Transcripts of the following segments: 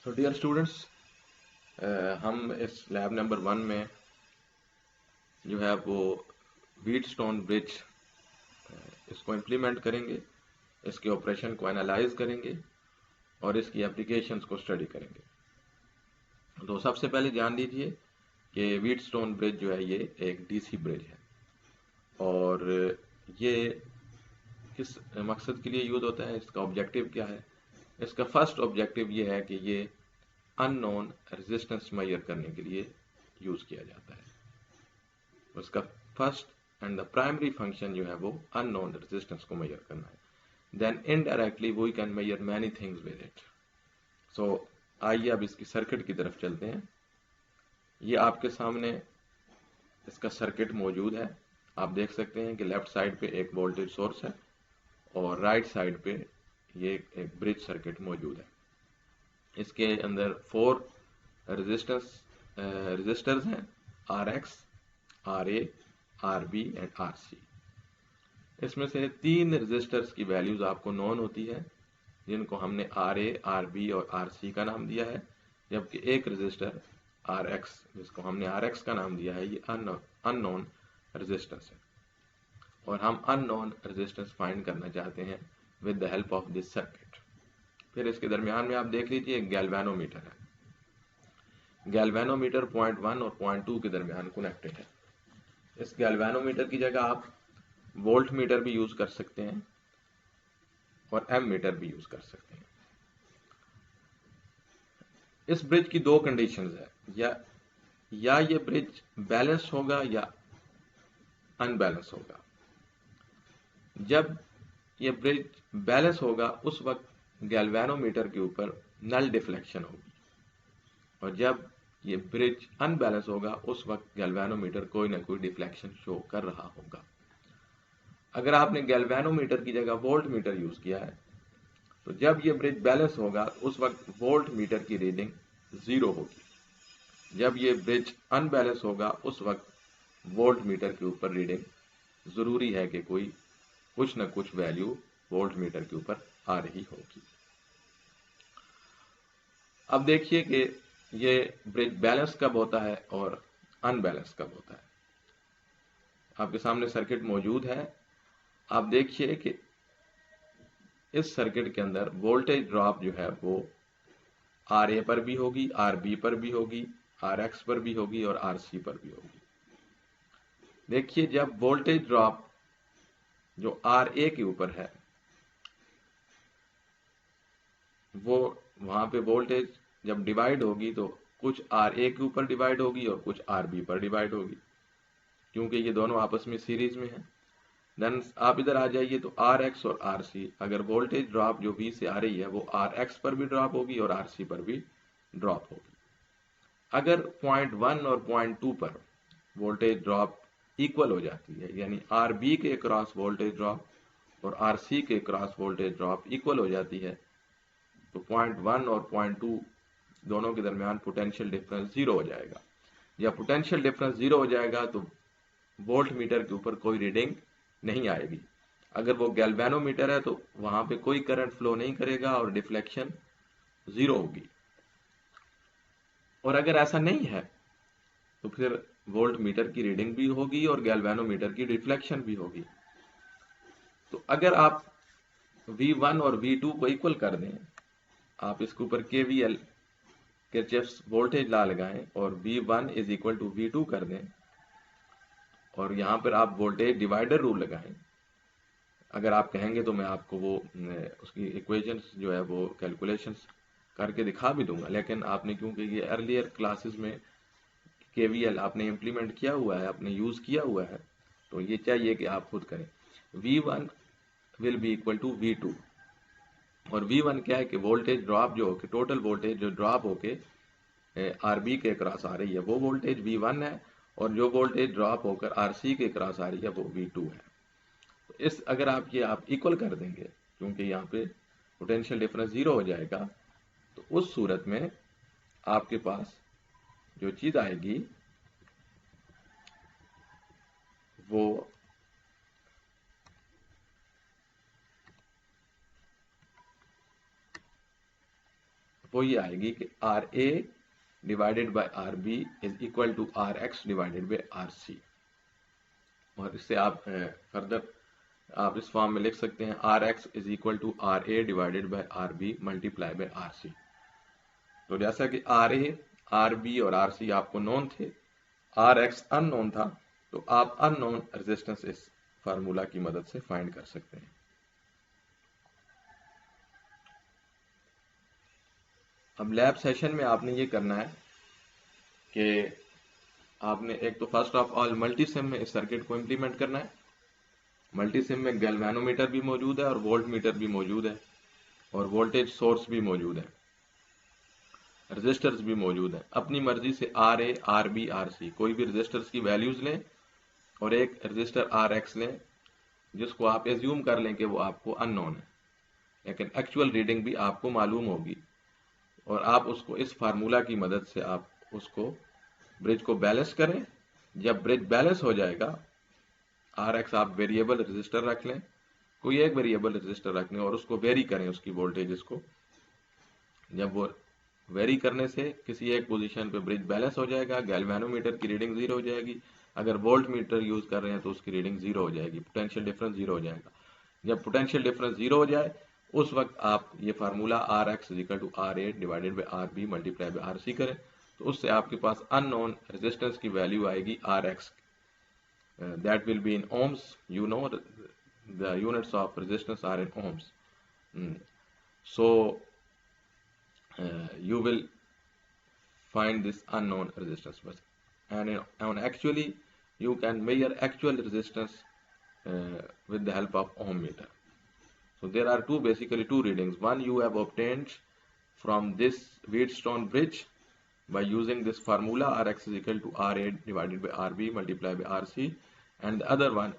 So dear students, हम इस lab number 1 में जो है वो व्हीटस्टोन ब्रिज इसको इम्प्लीमेंट करेंगे, इसके ऑपरेशन को एनालाइज करेंगे और इसकी एप्लीकेशंस को स्टडी करेंगे। तो सबसे पहले जान लीजिए कि व्हीटस्टोन ब्रिज जो है ये एक डीसी ब्रिज है और ये किस मकसद के लिए यूज होता है, इसका ऑब्जेक्टिव क्या है। इसका फर्स्ट ऑब्जेक्टिव ये है कि ये अननोन रेजिस्टेंस मेजर करने के लिए यूज किया जाता है। उसका first and the primary function जो है वो अननोन रेजिस्टेंस को मेजर करना है। Then indirectly we can measure many things with it. So आइए अब इसकी सर्किट की तरफ चलते हैं। ये आपके सामने इसका सर्किट मौजूद है। आप देख सकते हैं कि लेफ्ट साइड पे एक वोल्टेज सोर्स है और राइट साइड पे ये एक ब्रिज सर्किट मौजूद है। इसके अंदर 4 रजिस्टर्स हैं, RX, RA, RB and RC। इसमें से 3 रजिस्टर्स की वैल्यूज आपको नॉन होती है, जिनको हमने RA, RB और RC का नाम दिया है, जबकि एक रजिस्टर RX, जिसको हमने RX का नाम दिया है, ये अननोन रेजिस्टेंस है और हम अननोन रेजिस्टेंस फाइंड करना चाहते हैं with the help of this circuit. फिर इसके दरमियान में आप देख लीजिए एक गैल्वेनोमीटर है। गैल्वेनोमीटर पॉइंट 1 और पॉइंट 2 के दरमियान कनेक्टेड है। इस गैल्वेनोमीटर की जगह आप वोल्ट मीटर भी यूज कर सकते हैं और एम मीटर भी यूज कर सकते हैं। इस ब्रिज की 2 कंडीशंस है, या ये ब्रिज बैलेंस होगा या अनबैलेंस होगा। जब ये ब्रिज बैलेंस होगा उस वक्त गैल्वेनोमीटर के ऊपर नल डिफ्लेक्शन होगी और जब ये ब्रिज अनबैलेंस होगा उस वक्त गैल्वेनोमीटर कोई ना कोई डिफ्लेक्शन शो कर रहा होगा। अगर आपने गैल्वेनोमीटर की जगह वोल्ट मीटर यूज किया है तो जब ये ब्रिज बैलेंस होगा उस वक्त वोल्ट मीटर की रीडिंग 0 होगी। जब ये ब्रिज अनबैलेंस होगा उस वक्त वोल्ट मीटर के ऊपर रीडिंग जरूरी है कि कोई कुछ न कुछ वैल्यू वोल्ट मीटर के ऊपर आ रही होगी। अब देखिए कि ये ब्रिज बैलेंस कब होता है और अनबैलेंस कब होता है। आपके सामने सर्किट मौजूद है। आप देखिए कि इस सर्किट के अंदर वोल्टेज ड्रॉप जो है वो RA पर भी होगी, RB पर भी होगी, RX पर भी होगी और RC पर भी होगी। देखिए जब वोल्टेज ड्रॉप जो RA के ऊपर है वो वहां पे वोल्टेज जब डिवाइड होगी तो कुछ RA के ऊपर डिवाइड होगी और कुछ RB पर डिवाइड होगी, क्योंकि ये दोनों आपस में सीरीज में है। देन आप इधर आ जाइए तो RX और RC, अगर वोल्टेज ड्रॉप जो V से आ रही है वो RX पर भी ड्रॉप होगी और RC पर भी ड्रॉप होगी। अगर पॉइंट 1 और पॉइंट 2 पर वोल्टेज ड्रॉप इक्वल हो जाती है, यानी RB के क्रॉस वोल्टेज ड्रॉप और RC के क्रॉस वोल्टेज ड्रॉप इक्वल हो जाती है, तो पॉइंट 1 और पॉइंट 2 दोनों के दरमियान पोटेंशियल डिफरेंस 0 हो जाएगा। या पोटेंशियल डिफरेंस 0 हो जाएगा तो वोल्ट मीटर के ऊपर कोई रीडिंग नहीं आएगी। अगर वो गैल्वेनोमीटर है तो वहां पे कोई करंट फ्लो नहीं करेगा और डिफ्लेक्शन 0 होगी। और अगर ऐसा नहीं है तो फिर वोल्ट मीटर की रीडिंग भी होगी और गैल्वेनोमीटर की रिफ्लेक्शन भी होगी। तो अगर आप V1 और V2 को इक्वल कर दें, आप इसके ऊपर KVL किरचॉफ्स वोल्टेज लॉ लगाएं और V1 is equal to V2 कर दें और यहां पर आप वोल्टेज डिवाइडर रूल लगाएं। अगर आप कहेंगे तो मैं आपको वो उसकी इक्वेशंस जो है वो कैलकुलेशंस करके दिखा भी दूंगा, लेकिन आपने क्योंकि ये अर्लियर क्लासेस में KVL आपने इम्प्लीमेंट किया हुआ है, आपने यूज किया हुआ है, तो ये चाहिए कि आप खुद करें। V1 will be equal to V2 और V1 क्या है कि वोल्टेज ड्रॉप जो होके टोटल वोल्टेज जो ड्रॉप होके RB के क्रॉस आ रही है वो वोल्टेज V1 है और जो वोल्टेज ड्रॉप होकर RC के क्रॉस आ रही है वो V2 है। तो इस अगर आप इक्वल कर देंगे, क्योंकि यहाँ पे पोटेंशियल डिफरेंस 0 हो जाएगा, तो उस सूरत में आपके पास जो चीज आएगी वो वो ये आएगी कि R A divided by R B is equal to R X divided by R C. और इससे आप फर्दर आप इस फॉर्म में लिख सकते हैं R X is equal to R A divided by R B multiply by R C. तो जैसा कि आर ए, आर बी और आर सी आपको नोन थे, आर एक्स अननोन था, तो आप अननोन रेजिस्टेंस इस फार्मूला की मदद से फाइंड कर सकते हैं। अब लैब सेशन में आपने ये करना है कि आपने एक तो फर्स्ट ऑफ ऑल मल्टीसिम में इस सर्किट को इंप्लीमेंट करना है। मल्टीसिम में गैल्वेनोमीटर भी मौजूद है और वोल्ट मीटर भी मौजूद है और वोल्टेज सोर्स भी मौजूद है, रजिस्टर्स भी मौजूद है। अपनी मर्जी से R A, R B, R C कोई भी रजिस्टर्स की वैल्यूज लें और एक रजिस्टर आर एक्स लें जिसको आप एज्यूम कर लें कि वो आपको अननोन है, लेकिन एक्चुअल रीडिंग भी आपको मालूम होगी, और आप उसको इस फार्मूला की मदद से आप उसको ब्रिज को बैलेंस करें। जब ब्रिज बैलेंस हो जाएगा, आर एक्स आप वेरिएबल रजिस्टर रख लें, कोई एक वेरिएबल रजिस्टर रख लें और उसको वेरी करें उसकी वोल्टेजेस को। जब वो वेरी करने से किसी एक पोजीशन पे ब्रिज बैलेंस हो जाएगा, गैल्वेनोमीटर की रीडिंग 0 हो जाएगी। अगर वोल्ट मीटर यूज कर रहे हैं तो उसकी रीडिंग 0 हो जाएगी, पोटेंशियल डिफरेंस 0 हो जाएगा। जब पोटेंशियल डिफरेंस 0 हो जाए उस वक्त आप ये formula R X equal to R A divided by R B multiply by R C करें, तो उससे आपके पास अननोन रेजिस्टेंस की वैल्यू आएगी R X. That will be in ohms, you know the units of resistance are in ohms. So you will find this unknown resistance, and actually you can measure actual resistance with the help of ohm meter. So there are basically two readings. One you have obtained from this Wheatstone bridge by using this formula Rx is equal to Ra divided by Rb multiplied by Rc, and the other one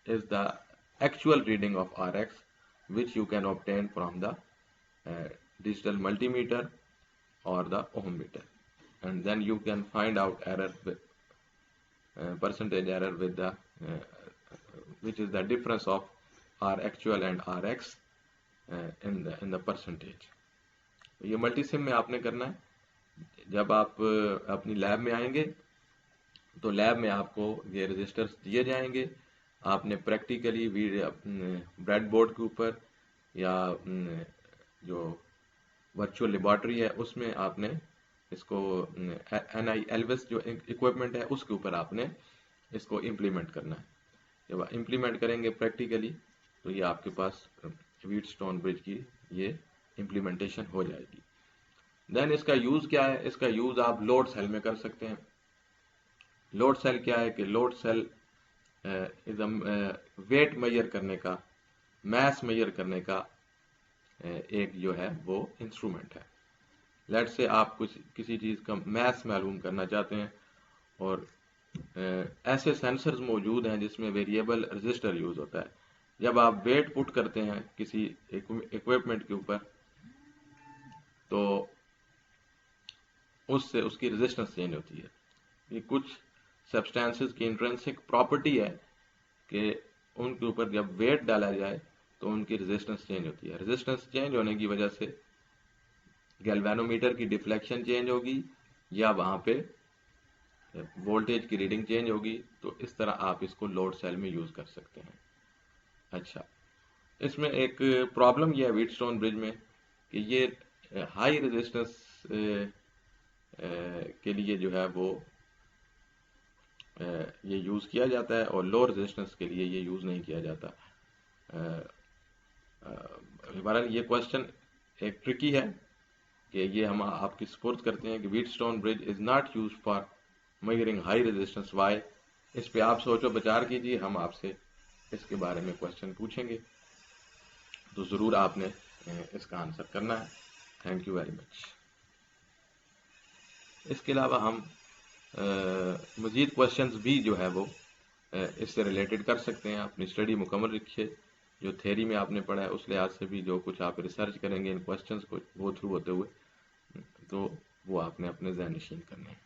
is the actual reading of Rx which you can obtain from the digital multimeter or the ohm meter, and then you can find out error with percentage error with the which is the difference of R actual and Rx in the percentage. ये Multisim में आपने करना है। जब आप अपनी lab में आएंगे तो लैब में आपको ये रजिस्टर्स दिए जाएंगे, आपने प्रैक्टिकली ब्रेड बोर्ड के ऊपर या जो वर्चुअल लेबॉर्ट्री है उसमें आपने इसको NI Elvis जो इक्विपमेंट है उसके ऊपर आपने इसको इम्प्लीमेंट करना है। जब इम्प्लीमेंट करेंगे प्रैक्टिकली तो ये आपके पास व्हीटस्टोन ब्रिज की ये इम्प्लीमेंटेशन हो जाएगी। देन इसका यूज क्या है? इसका यूज आप लोड सेल में कर सकते हैं। लोड सेल क्या है कि load cell is weight measure करने का, मैस मेजर करने का एक जो है वो इंस्ट्रूमेंट है। लेट से आप कुछ किसी चीज का मैस मालूम करना चाहते हैं और ऐसे सेंसर्स मौजूद हैं जिसमें वेरिएबल रजिस्टर यूज होता है। जब आप वेट पुट करते हैं किसी इक्विपमेंट के ऊपर तो उससे उसकी रेजिस्टेंस चेंज होती है। ये कुछ सब्सटेंसेस की इंट्रिंसिक प्रॉपर्टी है कि उनके ऊपर जब वेट डाला जाए तो उनकी रेजिस्टेंस चेंज होती है। रेजिस्टेंस चेंज होने की वजह से गैल्वेनोमीटर की डिफ्लेक्शन चेंज होगी या वहां पे वोल्टेज की रीडिंग चेंज होगी। तो इस तरह आप इसको लोड सेल में यूज कर सकते हैं। अच्छा, इसमें एक प्रॉब्लम यह है व्हीटस्टोन ब्रिज में कि ये हाई रेजिस्टेंस के लिए जो है वो ये यूज किया जाता है और लो रेजिस्टेंस के लिए ये यूज नहीं किया जाता। बहरहाल ये क्वेश्चन एक ट्रिकी है कि ये हम आपकी सपोर्ट करते हैं कि Wheatstone bridge is not used for measuring high resistance. Why? इस पे आप सोचो विचार कीजिए, हम आपसे इसके बारे में क्वेश्चन पूछेंगे तो जरूर आपने इसका आंसर करना है। Thank you very much. इसके अलावा हम मजीद क्वेश्चंस भी जो है वो इससे रिलेटेड कर सकते हैं। अपनी स्टडी मुकम्मल रखिए, जो थ्योरी में आपने पढ़ा है उस लिहाज से भी जो कुछ आप रिसर्च करेंगे इन क्वेश्चंस को गो थ्रू होते हुए तो वो आपने अपने ज़हन नशीन करने हैं।